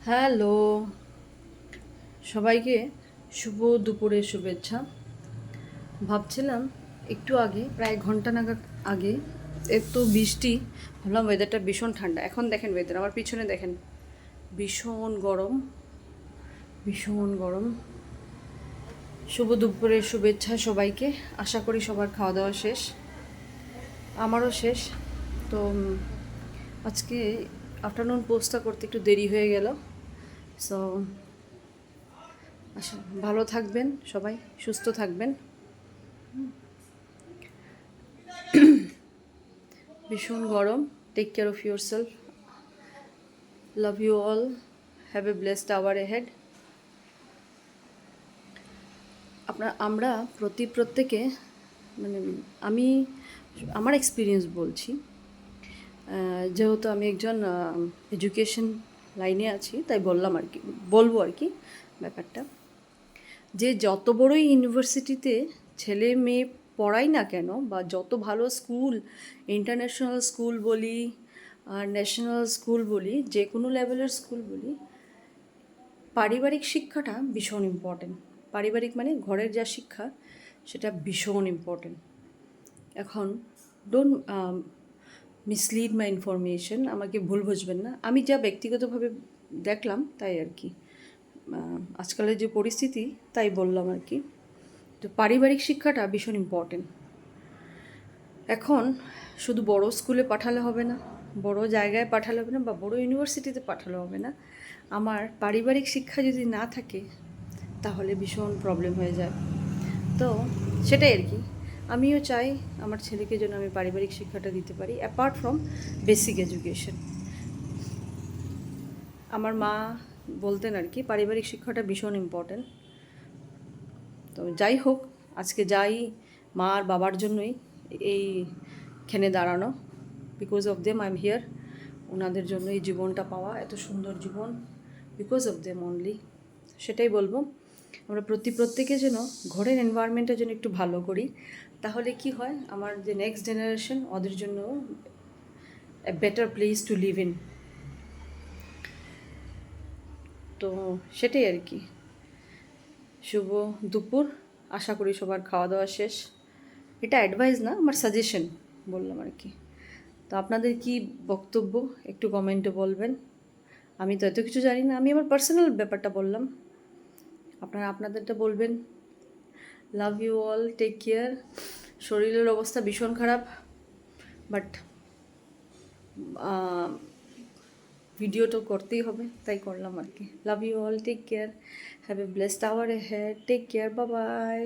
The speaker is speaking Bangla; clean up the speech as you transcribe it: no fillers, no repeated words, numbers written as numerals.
হ্যালো, সবাইকে শুভ দুপুরের শুভেচ্ছা। ভাবছিলাম একটু আগে, প্রায় ঘন্টা নাগাদ আগে, এত বৃষ্টি, ভাবলাম ওয়েদারটা ভীষণ ঠান্ডা। এখন দেখেন ওয়েদার, আমার পিছনে দেখেন, ভীষণ গরম, ভীষণ গরম। শুভ দুপুরের শুভেচ্ছা সবাইকে। আশা করি সবার খাওয়া দাওয়া শেষ, আমারও শেষ। তো আজকে আফটারনুন পোস্টটা করতে একটু দেরি হয়ে গেল। সো আচ্ছা, ভালো থাকবেন সবাই, সুস্থ থাকবেন। ভীষণ গরম। Take care of yourself. Love you all. Have a blessed hour ahead. আমরা প্রত্যেকে, মানে আমি আমার এক্সপিরিয়েন্স বলছি। যেহেতু আমি একজন এডুকেশন লাইনে আছি, তাই বলবো আর কি ব্যাপারটা, যে যত বড়ই ইউনিভার্সিটিতে ছেলে মেয়ে পড়াই না কেন, বা যত ভালো স্কুল, ইন্টারন্যাশনাল স্কুল বলি আর ন্যাশনাল স্কুল বলি, যে কোনো লেভেলের স্কুল বলি, পারিবারিক শিক্ষাটা ভীষণ ইম্পর্টেন্ট। পারিবারিক মানে ঘরের যা শিক্ষা, সেটা ভীষণ ইম্পর্টেন্ট। এখন ডোন্ট মিসলিড মাই ইনফরমেশন, আমাকে ভুল বুঝবেন না। আমি যা ব্যক্তিগতভাবে দেখলাম তাই আর কি, আজকালের যে পরিস্থিতি তাই বললাম আর কি। তো পারিবারিক শিক্ষাটা ভীষণ ইম্পর্টেন্ট। এখন শুধু বড় স্কুলে পাঠালে হবে না, বড় জায়গায় পাঠালে হবে না, বা বড় ইউনিভার্সিটিতে পাঠালে হবে না। আমার পারিবারিক শিক্ষা যদি না থাকে, তাহলে ভীষণ প্রবলেম হয়ে যায়। তো সেটাই আর কি, আমিও চাই আমার ছেলেকে যেন আমি পারিবারিক শিক্ষাটা দিতে পারি, অ্যাপার্ট ফ্রম বেসিক এডুকেশন। আমার মা বলতেন আর কি, পারিবারিক শিক্ষাটা ভীষণ ইম্পর্ট্যান্ট। তো যাই হোক, আজকে যাই মা আর বাবার জন্যই এইখানে দাঁড়ানো। Because of them I am here. ওনাদের জন্য এই জীবনটা পাওয়া, এত সুন্দর জীবন, বিকজ অফ দেম অনলি। সেটাই বলবো, আমরা প্রত্যেকে যেন ঘরের এনভায়রনমেন্টটা যেন একটু ভালো করি। তাহলে কি হয়, আমার যে নেক্সট জেনারেশন, ওদের জন্য a better place to live in. তো সেটাই আর কি। শুভ দুপুর। আশা করি সবার খাওয়া দাওয়া শেষ। এটা অ্যাডভাইস না, আমার সাজেশন বললাম আর কি। তো আপনাদের কি বক্তব্য একটু কমেন্টে বলবেন। আমি তো এত কিছু জানি না, আমি আমার পার্সোনাল ব্যাপারটা বললাম, আপনারা আপনাদেরটা বলবেন। Love you all, take care. শরীরের অবস্থা ভীষণ খারাপ, বাট ভিডিও তো করতেই হবে, তাই করলাম আর কি। Love you all, take care, have a blessed hour ahead, take care, bye by.